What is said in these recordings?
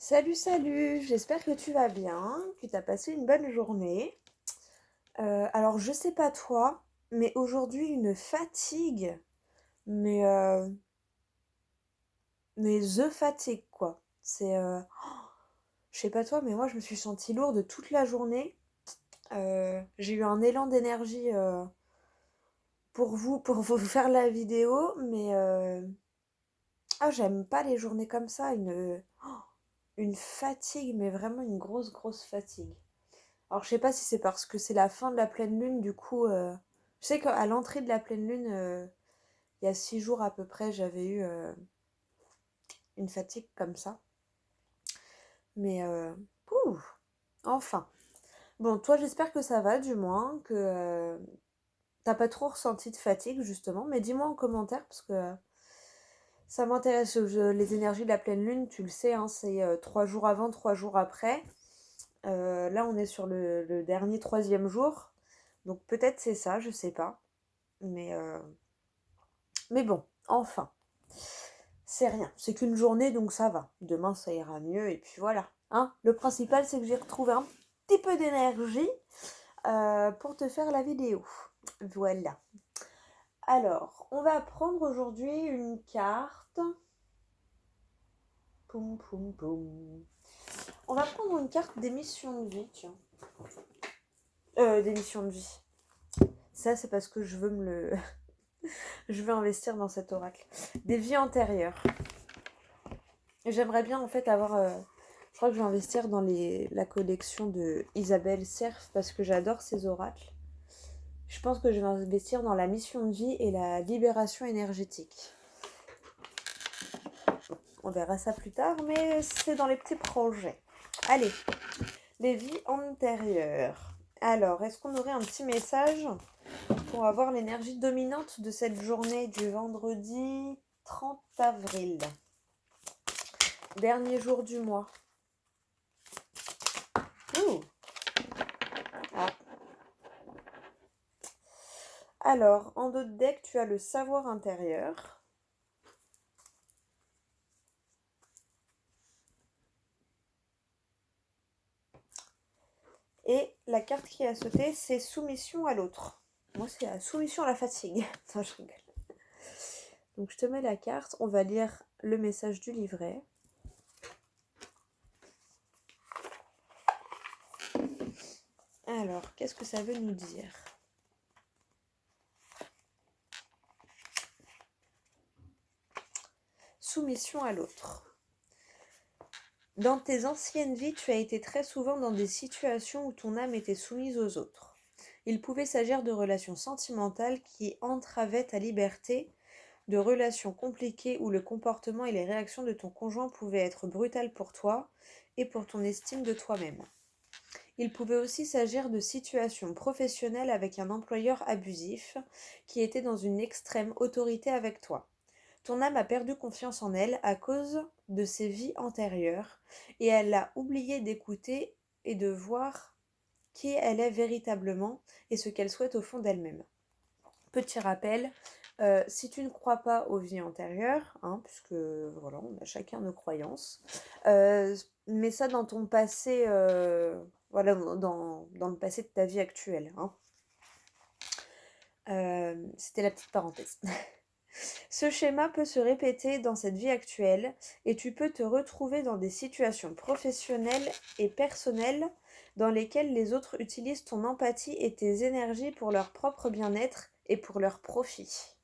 Salut, salut, j'espère que tu vas bien, que tu as passé une bonne journée. Alors, je sais pas toi, mais aujourd'hui, une fatigue, mais, euh, mais the fatigue, quoi. Je sais pas toi, mais moi, je me suis sentie lourde toute la journée. J'ai eu un élan d'énergie pour vous faire la vidéo, j'aime pas les journées comme ça, une fatigue, mais vraiment une grosse, grosse fatigue. Alors, je sais pas si c'est parce que c'est la fin de la pleine lune, du coup, je sais qu'à l'entrée de la pleine lune, il y a 6 jours à peu près, j'avais eu une fatigue comme ça. Mais, ouh, enfin. Bon, toi, j'espère que ça va, du moins, que t'as pas trop ressenti de fatigue, justement. Mais dis-moi en commentaire, parce que ça m'intéresse. Les énergies de la pleine lune, tu le sais, hein, c'est 3 jours avant, 3 jours après. Là, on est sur le dernier troisième jour. Donc peut-être c'est ça, je sais pas. Mais, euh, mais bon, enfin, c'est rien. C'est qu'une journée, donc ça va. Demain, ça ira mieux, et puis voilà. Hein, le principal, c'est que j'ai retrouvé un petit peu d'énergie pour te faire la vidéo. Voilà. Alors, on va prendre aujourd'hui une carte. Poum, poum, poum. On va prendre une carte d'émission de vie, tiens. D'émission de vie. Ça, c'est parce que je veux me le... je veux investir dans cet oracle. Des vies antérieures. J'aimerais bien en fait avoir. Je crois que je vais investir dans la collection de Isabelle Serf parce que j'adore ces oracles. Je pense que je vais investir dans la mission de vie et la libération énergétique. On verra ça plus tard, mais c'est dans les petits projets. Allez, les vies antérieures. Alors, est-ce qu'on aurait un petit message pour avoir l'énergie dominante de cette journée du vendredi 30 avril? Dernier jour du mois. Ouh. Ah. Alors, en dos de deck, tu as le savoir intérieur. Et la carte qui a sauté, c'est soumission à l'autre. Moi, c'est la soumission à la fatigue. Non, je rigole. Donc, je te mets la carte. On va lire le message du livret. Alors, qu'est-ce que ça veut nous dire? Soumission à l'autre. Dans tes anciennes vies, tu as été très souvent dans des situations où ton âme était soumise aux autres. Il pouvait s'agir de relations sentimentales qui entravaient ta liberté, de relations compliquées où le comportement et les réactions de ton conjoint pouvaient être brutales pour toi et pour ton estime de toi-même. Il pouvait aussi s'agir de situations professionnelles avec un employeur abusif qui était dans une extrême autorité avec toi. Ton âme a perdu confiance en elle à cause de ses vies antérieures et elle a oublié d'écouter et de voir qui elle est véritablement et ce qu'elle souhaite au fond d'elle-même. Petit rappel, si tu ne crois pas aux vies antérieures, hein, puisque voilà, on a chacun nos croyances, mets ça dans ton passé, voilà, dans le passé de ta vie actuelle. Hein. C'était la petite parenthèse. Ce schéma peut se répéter dans cette vie actuelle et tu peux te retrouver dans des situations professionnelles et personnelles dans lesquelles les autres utilisent ton empathie et tes énergies pour leur propre bien-être et pour leur profit.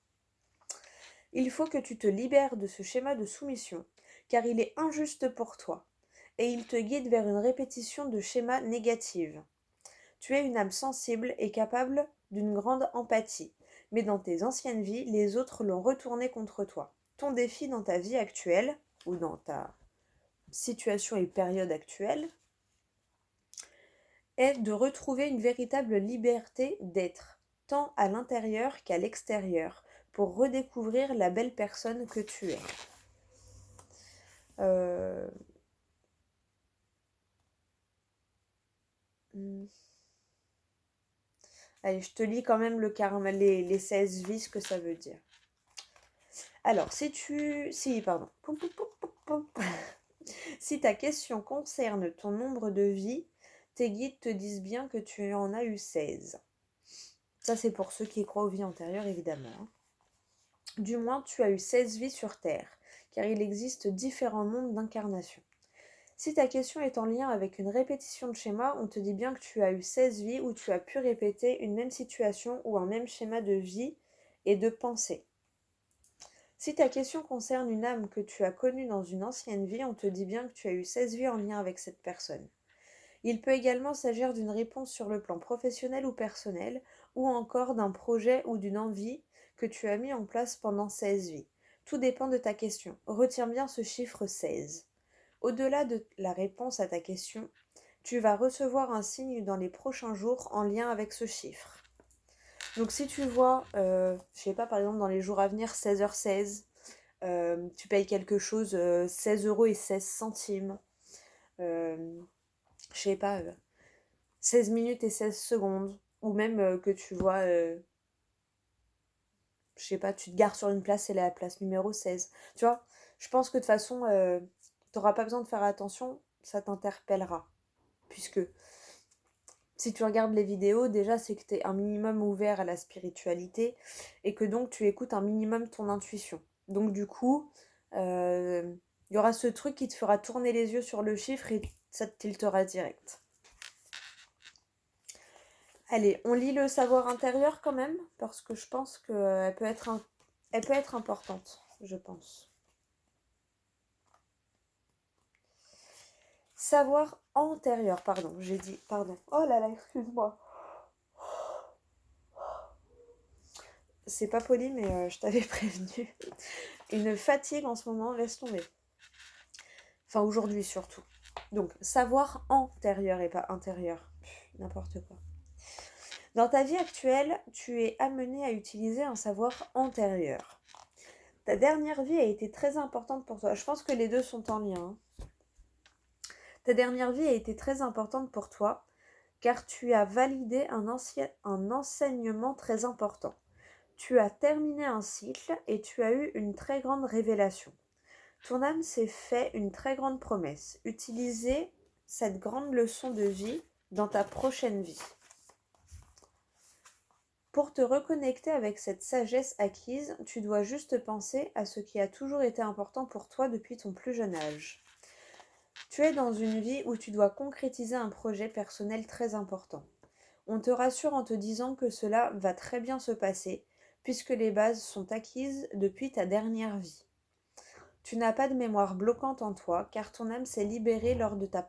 Il faut que tu te libères de ce schéma de soumission, car il est injuste pour toi, et il te guide vers une répétition de schémas négatifs. Tu es une âme sensible et capable d'une grande empathie, mais dans tes anciennes vies, les autres l'ont retourné contre toi. Ton défi dans ta vie actuelle, ou dans ta situation et période actuelle, est de retrouver une véritable liberté d'être, tant à l'intérieur qu'à l'extérieur, pour redécouvrir la belle personne que tu es. Euh... Allez, je te lis quand même le karma, les 16 vies, ce que ça veut dire. Alors, si tu... Si, pardon. Si ta question concerne ton nombre de vies, tes guides te disent bien que tu en as eu 16. Ça, c'est pour ceux qui croient aux vies antérieures, évidemment, hein. Du moins, tu as eu 16 vies sur Terre, car il existe différents mondes d'incarnation. Si ta question est en lien avec une répétition de schéma, on te dit bien que tu as eu 16 vies où tu as pu répéter une même situation ou un même schéma de vie et de pensée. Si ta question concerne une âme que tu as connue dans une ancienne vie, on te dit bien que tu as eu 16 vies en lien avec cette personne. Il peut également s'agir d'une réponse sur le plan professionnel ou personnel, ou encore d'un projet ou d'une envie que tu as mis en place pendant 16 vies. Tout dépend de ta question. Retiens bien ce chiffre 16. Au-delà de la réponse à ta question, tu vas recevoir un signe dans les prochains jours en lien avec ce chiffre. Donc si tu vois, je sais pas, par exemple dans les jours à venir, 16h16, tu payes quelque chose, 16 € et 16 centimes, je sais pas, 16 minutes et 16 secondes, ou même que tu vois, je sais pas, tu te gares sur une place, c'est la place numéro 16. Tu vois, je pense que de toute façon, t'auras pas besoin de faire attention, ça t'interpellera. Puisque si tu regardes les vidéos, déjà c'est que tu es un minimum ouvert à la spiritualité et que donc tu écoutes un minimum ton intuition. Donc du coup, il y aura ce truc qui te fera tourner les yeux sur le chiffre et ça te tiltera direct. Allez, on lit le savoir intérieur quand même, parce que je pense qu'elle peut être importante, je pense. Savoir antérieur, pardon, j'ai dit, pardon. Oh là là, excuse-moi. C'est pas poli, mais je t'avais prévenu. Une fatigue en ce moment, laisse tomber. Enfin, aujourd'hui surtout. Donc, savoir antérieur et pas intérieur. N'importe quoi. Dans ta vie actuelle, tu es amené à utiliser un savoir antérieur. Ta dernière vie a été très importante pour toi. Je pense que les deux sont en lien, hein. Ta dernière vie a été très importante pour toi, car tu as validé un enseignement très important. Tu as terminé un cycle et tu as eu une très grande révélation. Ton âme s'est fait une très grande promesse. Utiliser cette grande leçon de vie dans ta prochaine vie. Pour te reconnecter avec cette sagesse acquise, tu dois juste penser à ce qui a toujours été important pour toi depuis ton plus jeune âge. Tu es dans une vie où tu dois concrétiser un projet personnel très important. On te rassure en te disant que cela va très bien se passer, puisque les bases sont acquises depuis ta dernière vie. Tu n'as pas de mémoire bloquante en toi, car ton âme s'est libérée lors de ta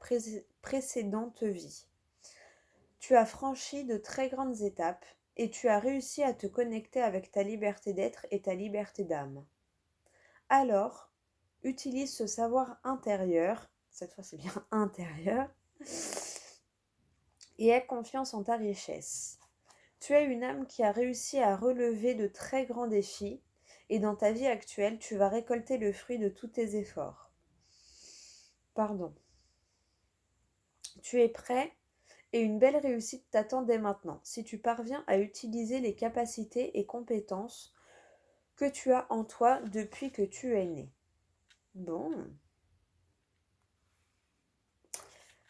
précédente vie. Tu as franchi de très grandes étapes, et tu as réussi à te connecter avec ta liberté d'être et ta liberté d'âme. Alors, utilise ce savoir intérieur, cette fois c'est bien intérieur, et aie confiance en ta richesse. Tu es une âme qui a réussi à relever de très grands défis, et dans ta vie actuelle, tu vas récolter le fruit de tous tes efforts. Pardon. Tu es prêt et une belle réussite t'attend dès maintenant, si tu parviens à utiliser les capacités et compétences que tu as en toi depuis que tu es né. Bon.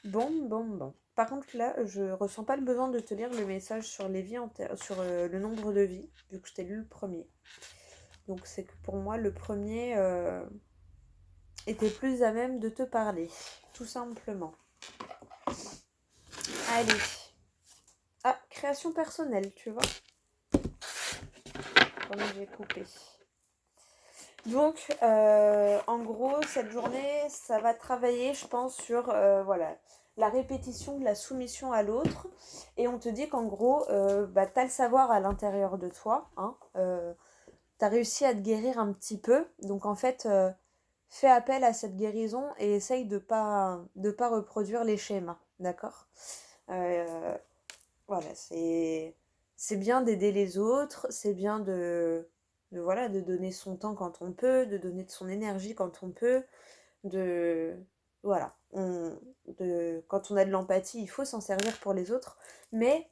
Bon. Par contre, là, je ressens pas le besoin de te lire le message sur les vies sur le nombre de vies, vu que je t'ai lu le premier. Donc, c'est que pour moi, le premier était plus à même de te parler, tout simplement. Allez. Ah, création personnelle, tu vois. Comment j'ai coupé. Donc, en gros, cette journée, ça va travailler, je pense, sur voilà, la répétition de la soumission à l'autre. Et on te dit qu'en gros, tu as le savoir à l'intérieur de toi. Hein, tu as réussi à te guérir un petit peu. Donc, en fait, fais appel à cette guérison et essaye de pas reproduire les schémas. D'accord. Voilà, c'est bien d'aider les autres, c'est bien voilà, de donner son temps quand on peut, de donner de son énergie quand on peut, voilà, quand on a de l'empathie, il faut s'en servir pour les autres, mais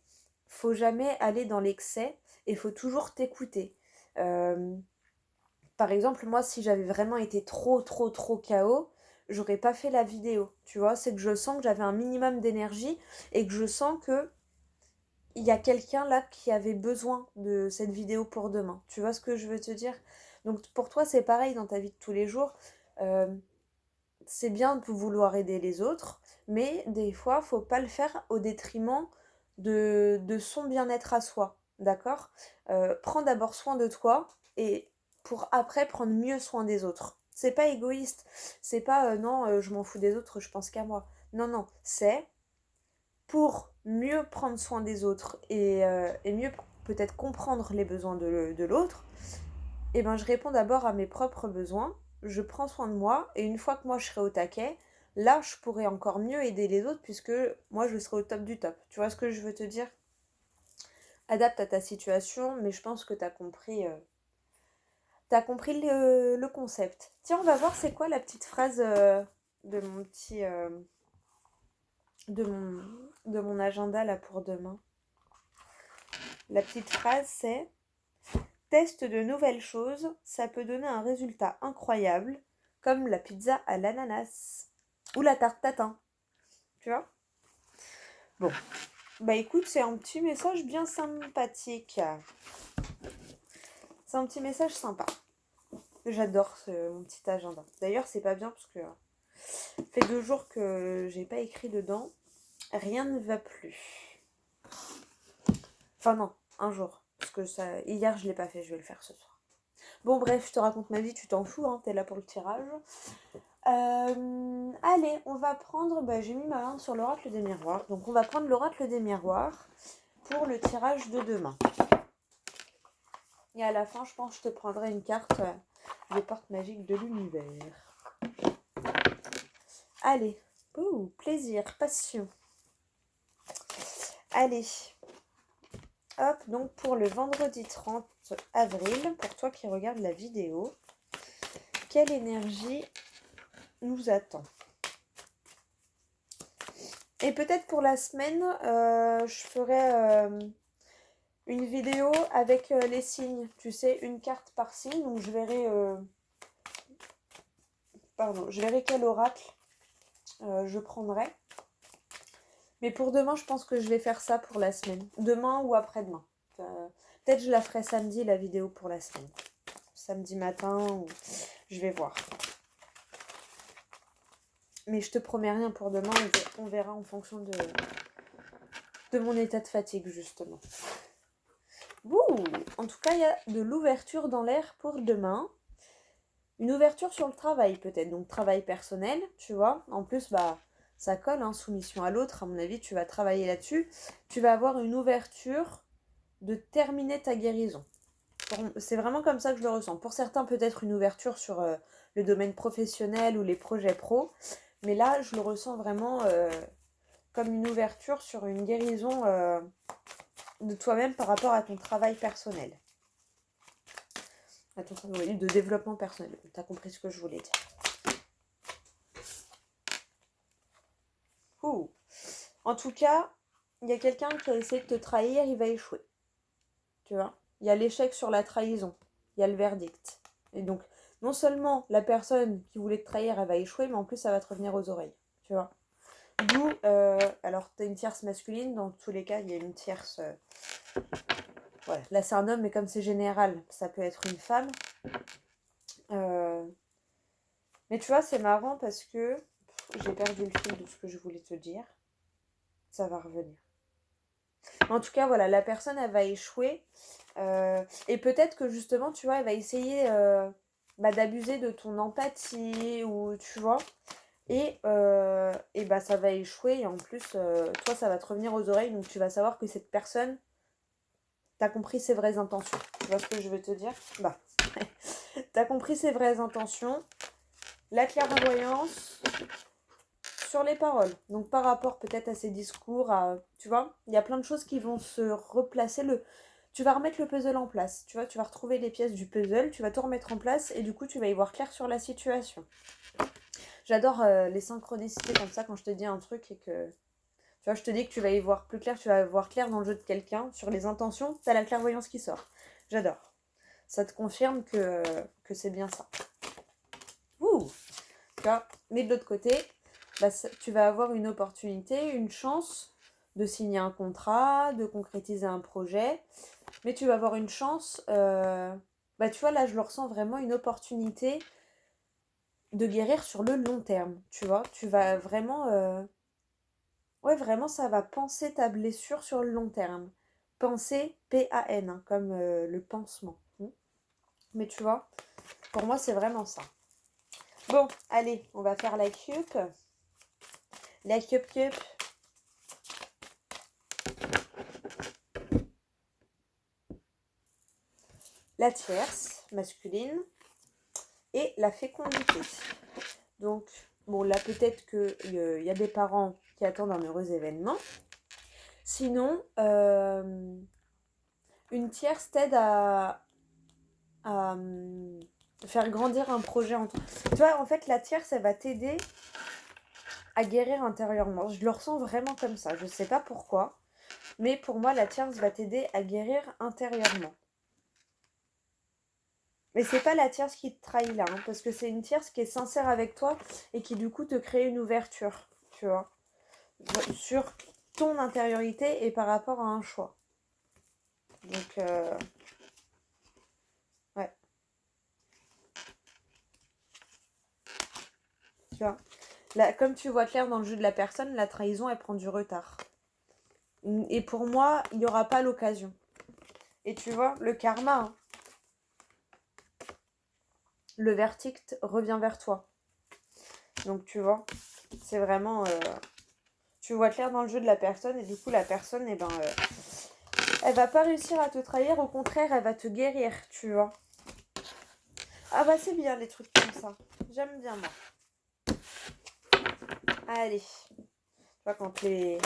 faut jamais aller dans l'excès et faut toujours t'écouter. Par exemple, moi, si j'avais vraiment été trop KO, j'aurais pas fait la vidéo, tu vois. C'est que je sens que j'avais un minimum d'énergie et que je sens que il y a quelqu'un là qui avait besoin de cette vidéo pour demain. Tu vois ce que je veux te dire? Donc pour toi, c'est pareil dans ta vie de tous les jours. Euh, c'est bien de vouloir aider les autres, mais des fois, faut pas le faire au détriment de son bien-être à soi. D'accord? Prends d'abord soin de toi et pour après prendre mieux soin des autres. C'est pas égoïste. C'est pas non, je m'en fous des autres, je pense qu'à moi. Non, non, c'est pour mieux prendre soin des autres et mieux peut-être comprendre les besoins de l'autre, et ben je réponds d'abord à mes propres besoins, je prends soin de moi, et une fois que moi je serai au taquet, là je pourrai encore mieux aider les autres puisque moi je serai au top du top. Tu vois ce que je veux te dire? Adapte à ta situation, mais je pense que t'as compris le concept. Tiens, on va voir c'est quoi la petite phrase de mon petit... de mon, de mon agenda là pour demain. La petite phrase c'est: teste de nouvelles choses, ça peut donner un résultat incroyable, comme la pizza à l'ananas ou la tarte tatin. Tu vois? Bon, bah écoute, c'est un petit message bien sympathique. C'est un petit message sympa. J'adore mon petit agenda. D'ailleurs, c'est pas bien parce que ça fait 2 jours que j'ai pas écrit dedans. Rien ne va plus. Enfin non, un jour. Parce que ça, hier je l'ai pas fait, je vais le faire ce soir. Bon bref, je te raconte ma vie, tu t'en fous, hein, t'es là pour le tirage. Allez, on va prendre, bah, j'ai mis ma main sur l'oracle des miroirs, donc on va prendre l'oracle des miroirs pour le tirage de demain. Et à la fin, je pense que je te prendrai une carte des portes magiques de l'univers. Allez, plaisir, passion. Allez, hop, donc pour le vendredi 30 avril, pour toi qui regardes la vidéo, quelle énergie nous attend? Et peut-être pour la semaine, je ferai une vidéo avec les signes. Tu sais, une carte par signe. Donc je verrai quel oracle je prendrai. Mais pour demain, je pense que je vais faire ça pour la semaine. Demain ou après-demain. Peut-être je la ferai samedi, la vidéo pour la semaine. Samedi matin, ou... je vais voir. Mais je te promets rien pour demain. On verra en fonction de mon état de fatigue, justement. Ouh, en tout cas, il y a de l'ouverture dans l'air pour demain. Une ouverture sur le travail, peut-être. Donc, travail personnel, tu vois. En plus, bah, ça colle, hein, soumission à l'autre. À mon avis, tu vas travailler là-dessus. Tu vas avoir une ouverture de terminer ta guérison. C'est vraiment comme ça que je le ressens. Pour certains, peut-être une ouverture sur le domaine professionnel ou les projets pro. Mais là, je le ressens vraiment comme une ouverture sur une guérison de toi-même par rapport à ton travail personnel. À ton travail de développement personnel. Tu as compris ce que je voulais dire. Ouh. En tout cas, il y a quelqu'un qui a essayé de te trahir, il va échouer. Tu vois? Il y a l'échec sur la trahison. Il y a le verdict. Et donc, non seulement la personne qui voulait te trahir, elle va échouer, mais en plus, ça va te revenir aux oreilles. Tu vois? D'où, alors, tu as une tierce masculine, dans tous les cas, il y a une tierce... voilà. Là, c'est un homme, mais comme c'est général, ça peut être une femme. Mais tu vois, c'est marrant parce que j'ai perdu le fil de ce que je voulais te dire. Ça va revenir. En tout cas, voilà, la personne, elle va échouer. Et peut-être que justement, tu vois, elle va essayer d'abuser de ton empathie, ou tu vois. Et bah, ça va échouer. Et en plus, toi, ça va te revenir aux oreilles. Donc, tu vas savoir que cette personne, t'as compris ses vraies intentions. Tu vois ce que je veux te dire? Bah, t'as compris ses vraies intentions. La clairvoyance sur les paroles. Donc par rapport peut-être à ses discours, tu vois, il y a plein de choses qui vont se replacer. Tu vas remettre le puzzle en place. Tu vois, tu vas retrouver les pièces du puzzle, tu vas tout remettre en place et du coup tu vas y voir clair sur la situation. J'adore les synchronicités comme ça quand je te dis un truc et que... Tu vois, je te dis que tu vas y voir plus clair, tu vas voir clair dans le jeu de quelqu'un, sur les intentions, t'as la clairvoyance qui sort. J'adore. Ça te confirme que c'est bien ça. Ouh. Tu vois. Mais de l'autre côté, bah, tu vas avoir une opportunité, une chance de signer un contrat, de concrétiser un projet. Mais tu vas avoir une chance, bah tu vois, là je le ressens vraiment une opportunité de guérir sur le long terme, tu vois. Tu vas vraiment, ouais, vraiment, ça va panser ta blessure sur le long terme. Penser, P-A-N, hein, comme le pansement. Mais tu vois, pour moi, c'est vraiment ça. Bon, allez, on va faire la cup. La cup. La tierce, masculine. Et la fécondité. Donc, bon, là, peut-être qu'il y a des parents qui attendent un heureux événement. Sinon, une tierce t'aide à faire grandir un projet en toi. Tu vois, en fait, la tierce, elle va t'aider à guérir intérieurement. Je le ressens vraiment comme ça. Je sais pas pourquoi, mais pour moi, la tierce va t'aider à guérir intérieurement. Mais c'est pas la tierce qui te trahit là, hein, parce que c'est une tierce qui est sincère avec toi et qui du coup te crée une ouverture, tu vois, sur ton intériorité et par rapport à un choix. Donc, ouais, tu vois. Là, comme tu vois clair dans le jeu de la personne, la trahison, elle prend du retard. Et pour moi, il n'y aura pas l'occasion. Et tu vois, le karma, hein, le verdict revient vers toi. Donc, tu vois, c'est vraiment... tu vois clair dans le jeu de la personne et du coup, la personne, eh ben, elle va pas réussir à te trahir. Au contraire, elle va te guérir, tu vois. Ah bah, c'est bien les trucs comme ça. J'aime bien, moi. Allez. Tu vois, quand les...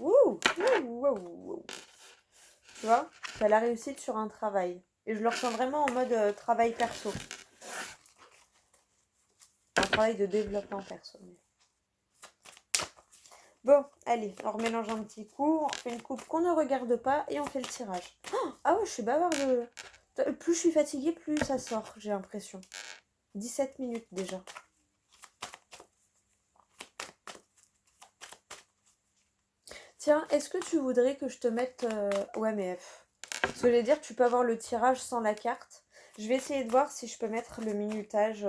Ouh, tu vois, tu as la réussite sur un travail. Et je le ressens vraiment en mode travail perso. Un travail de développement personnel. Bon, allez, on remélange un petit coup, on refait une coupe qu'on ne regarde pas et on fait le tirage. Ah ouais, je suis bavarde. Plus je suis fatiguée, plus ça sort, j'ai l'impression. 17 minutes déjà. Tiens, est-ce que tu voudrais que je te mette... Ouais, mais... Ce que je vais dire, tu peux avoir le tirage sans la carte. Je vais essayer de voir si je peux mettre le minutage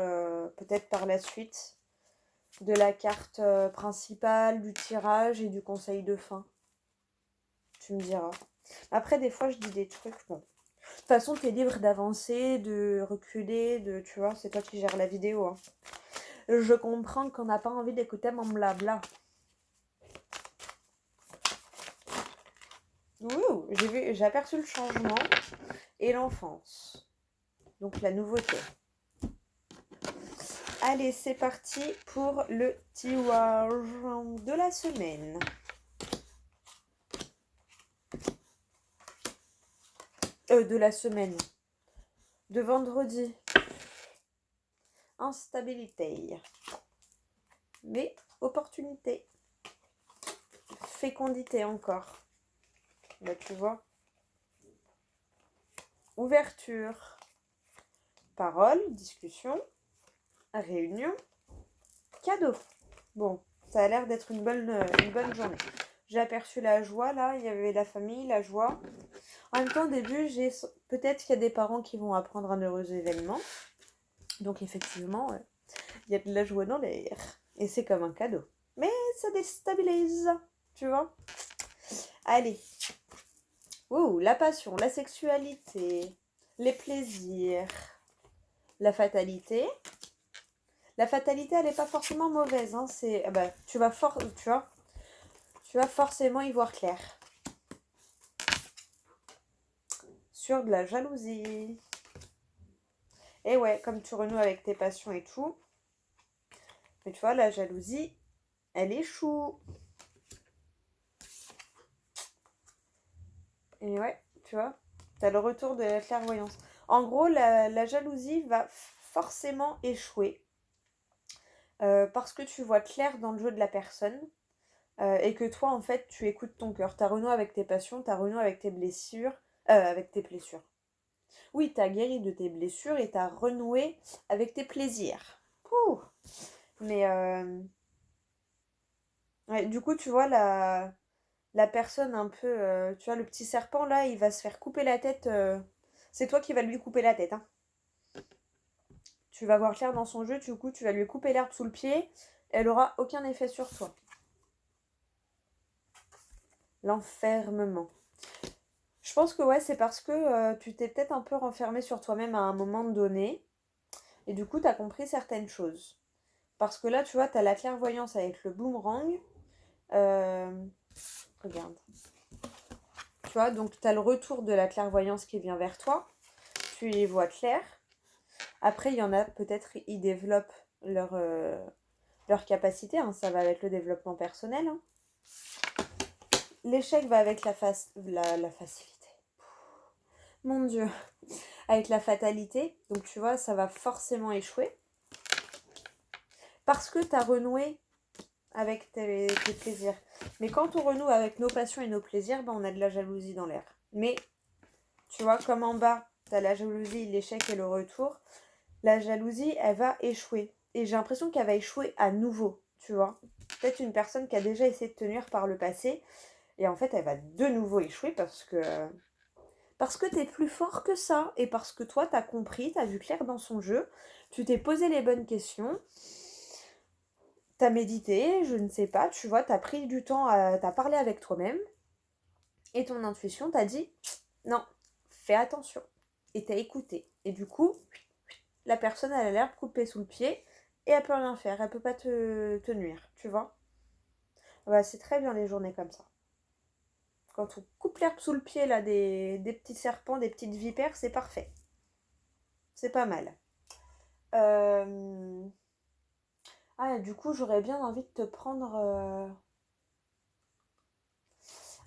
peut-être par la suite de la carte principale, du tirage et du conseil de fin. Tu me diras. Après, des fois, je dis des trucs, bon. De toute façon, tu es libre d'avancer, de reculer, tu vois, c'est toi qui gères la vidéo. Hein. Je comprends qu'on n'a pas envie d'écouter mon blabla. Ouh, j'ai aperçu le changement et l'enfance. Donc la nouveauté. Allez, c'est parti pour le tirage de la semaine. De la semaine. De vendredi. Instabilité. Mais opportunité. Fécondité encore. Là, tu vois. Ouverture. Parole, discussion. Réunion. Cadeau. Bon, ça a l'air d'être une bonne journée. J'ai aperçu la joie, là. Il y avait la famille, la joie. En même temps, au début, peut-être qu'il y a des parents qui vont apprendre un heureux événement. Donc, effectivement, il y a de la joie dans l'air. Et c'est comme un cadeau. Mais ça déstabilise, tu vois. Allez. Ouh, la passion, la sexualité, les plaisirs, la fatalité. La fatalité, elle n'est pas forcément mauvaise. Hein. Tu vas forcément y voir clair. Sur de la jalousie. Et ouais, comme tu renoues avec tes passions et tout. Mais tu vois, la jalousie, elle échoue. Et ouais, tu vois, t'as le retour de la clairvoyance. En gros, la jalousie va forcément échouer. Parce que tu vois clair dans le jeu de la personne. Et que toi, en fait, tu écoutes ton cœur. T'as renoué avec tes passions, t'as renoué avec tes blessures. Avec tes blessures. Oui, t'as guéri de tes blessures et t'as renoué avec tes plaisirs. Ouh. Mais ouais, du coup, tu vois, la personne un peu, tu vois, le petit serpent là, il va se faire couper la tête. C'est toi qui vas lui couper la tête, hein. Tu vas voir clair dans son jeu, du coup, tu vas lui couper l'herbe sous le pied. Elle aura aucun effet sur toi. L'enfermement. Je pense que ouais, c'est parce que tu t'es peut-être un peu renfermé sur toi-même à un moment donné. Et du coup, tu as compris certaines choses. Parce que là, tu vois, tu as la clairvoyance avec le boomerang. Euh, Regarde. Tu vois, donc tu as le retour de la clairvoyance qui vient vers toi. Tu y vois clair. Après, il y en a peut-être, ils développent leur capacité. Hein, ça va avec le développement personnel. Hein. L'échec va avec la facilité. Mon Dieu. Avec la fatalité. Donc tu vois, ça va forcément échouer. Parce que tu as renoué avec tes plaisirs. Mais quand on renoue avec nos passions et nos plaisirs, ben on a de la jalousie dans l'air. Mais tu vois, comme en bas, tu as la jalousie, l'échec et le retour, la jalousie, elle va échouer. Et j'ai l'impression qu'elle va échouer à nouveau, tu vois. Peut-être une personne qui a déjà essayé de tenir par le passé, et en fait, elle va de nouveau échouer parce que t'es plus fort que ça, et parce que toi, t'as compris, t'as vu clair dans son jeu, tu t'es posé les bonnes questions, t'as médité, je ne sais pas, tu vois, t'as pris du temps, t'as parlé avec toi-même, et ton intuition t'a dit, non, fais attention. Et t'as écouté. Et du coup, la personne, elle a l'herbe coupée sous le pied, et elle peut rien faire, elle peut pas te nuire, tu vois. Bah, c'est très bien les journées comme ça. Quand on coupe l'herbe sous le pied, là, des petits serpents, des petites vipères, c'est parfait. C'est pas mal. Euh... Ah, du coup, j'aurais bien envie de te prendre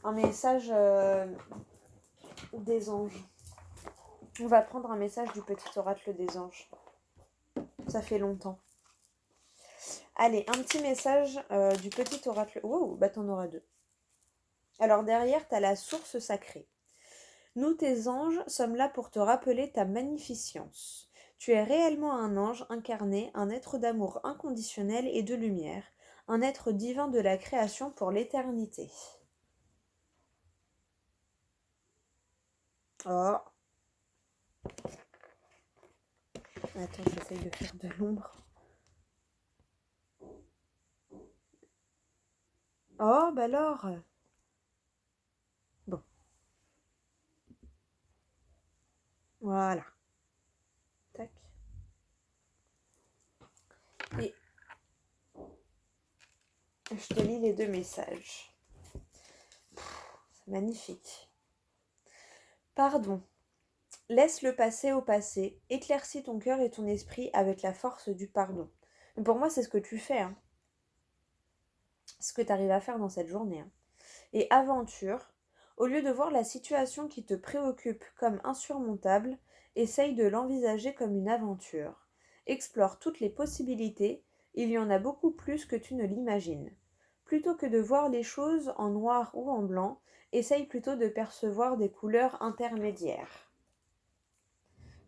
un message des anges. On va prendre un message du petit oracle des anges. Ça fait longtemps. Allez, un petit message du petit oracle. Wow, bah t'en auras deux. Alors derrière, t'as la source sacrée. Nous, tes anges, sommes là pour te rappeler ta magnificence. Tu es réellement un ange incarné, un être d'amour inconditionnel et de lumière, un être divin de la création pour l'éternité. Oh, attends, j'essaye de faire de l'ombre. Oh, bah alors. Bon, voilà. Tac. Et je te lis les deux messages. C'est magnifique. Pardon. Laisse le passé au passé. Éclaircis ton cœur et ton esprit avec la force du pardon. Pour moi, c'est ce que tu fais, hein. Ce que tu arrives à faire dans cette journée. Hein. Et aventure, au lieu de voir la situation qui te préoccupe comme insurmontable, essaye de l'envisager comme une aventure. Explore toutes les possibilités, il y en a beaucoup plus que tu ne l'imagines. Plutôt que de voir les choses en noir ou en blanc, essaye plutôt de percevoir des couleurs intermédiaires.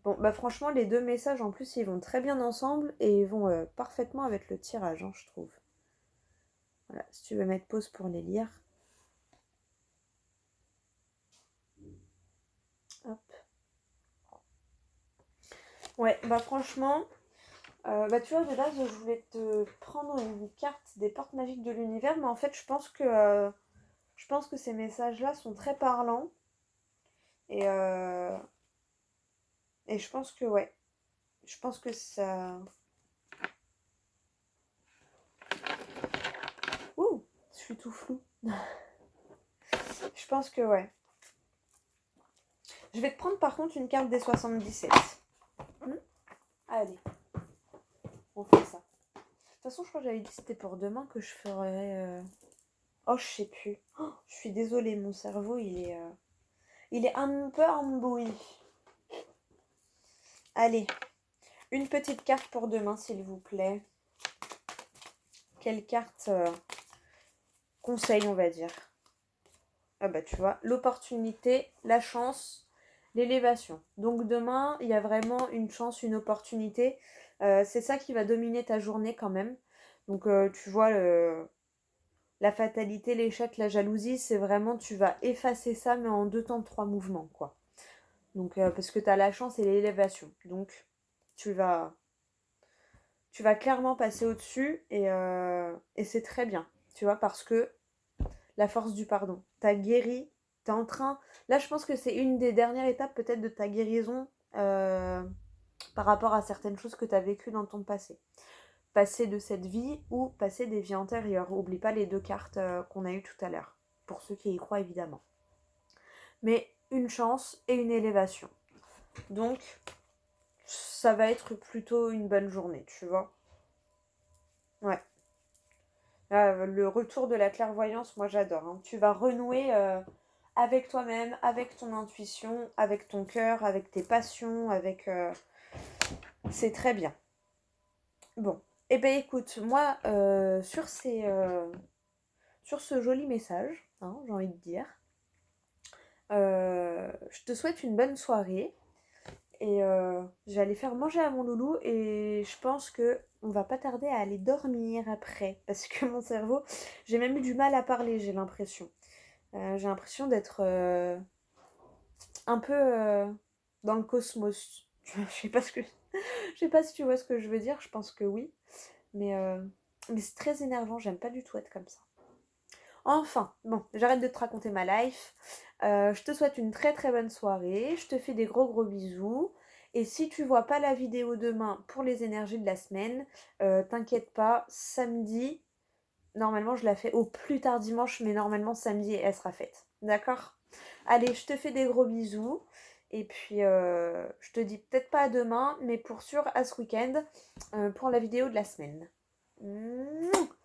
Bon, bah franchement, les deux messages en plus, ils vont très bien ensemble et ils vont parfaitement avec le tirage, hein, je trouve. Voilà, si tu veux mettre pause pour les lire. Hop. Ouais, bah franchement, bah tu vois, de base, je voulais te prendre une carte des portes magiques de l'univers, mais en fait, je pense que ces messages-là sont très parlants. Et, euh, et je pense que, ouais, je pense que ça... Ouh, je suis tout flou. Je pense que, ouais. Je vais te prendre par contre une carte des 77. Allez, on fait ça. De toute façon, je crois que j'avais dit que c'était pour demain que je ferais... Oh, je sais plus. Oh, je suis désolée, mon cerveau, il est un peu embouilli. Allez, une petite carte pour demain, s'il vous plaît. Quelle carte conseil, on va dire. Ah bah tu vois, l'opportunité, la chance, l'élévation. Donc demain, il y a vraiment une chance, une opportunité. C'est ça qui va dominer ta journée quand même. Donc tu vois, la fatalité, l'échec, la jalousie, c'est vraiment, tu vas effacer ça, mais en 2 temps, 3 mouvements, quoi. Donc, parce que tu as la chance et l'élévation. Donc, tu vas, tu vas clairement passer au-dessus et c'est très bien, tu vois, parce que la force du pardon, t'as guéri, t'es en train... Là, je pense que c'est une des dernières étapes peut-être de ta guérison par rapport à certaines choses que tu as vécues dans ton passé. Passer de cette vie ou passer des vies antérieures. Oublie pas les 2 cartes qu'on a eues tout à l'heure, pour ceux qui y croient évidemment. Mais une chance et une élévation. Donc, ça va être plutôt une bonne journée, tu vois. Ouais. Le retour de la clairvoyance, moi j'adore, hein. Tu vas renouer avec toi-même, avec ton intuition, avec ton cœur, avec tes passions, avec... C'est très bien. Bon. Eh ben écoute, moi, sur ce joli message, hein, j'ai envie de dire, je te souhaite une bonne soirée. Et je vais aller faire manger à mon loulou et je pense que on va pas tarder à aller dormir après. Parce que mon cerveau, j'ai même eu du mal à parler, j'ai l'impression. J'ai l'impression d'être un peu dans le cosmos. Je sais pas ce que... Je sais pas si tu vois ce que je veux dire, je pense que oui. Mais, euh, mais c'est très énervant, j'aime pas du tout être comme ça. Enfin, bon, j'arrête de te raconter ma life. Je te souhaite une très très bonne soirée. Je te fais des gros gros bisous. Et si tu vois pas la vidéo demain pour les énergies de la semaine, t'inquiète pas, samedi, normalement je la fais au plus tard dimanche, mais normalement samedi elle sera faite. D'accord? Allez, je te fais des gros bisous. Et puis, je te dis peut-être pas à demain, mais pour sûr à ce week-end pour la vidéo de la semaine. Mouah.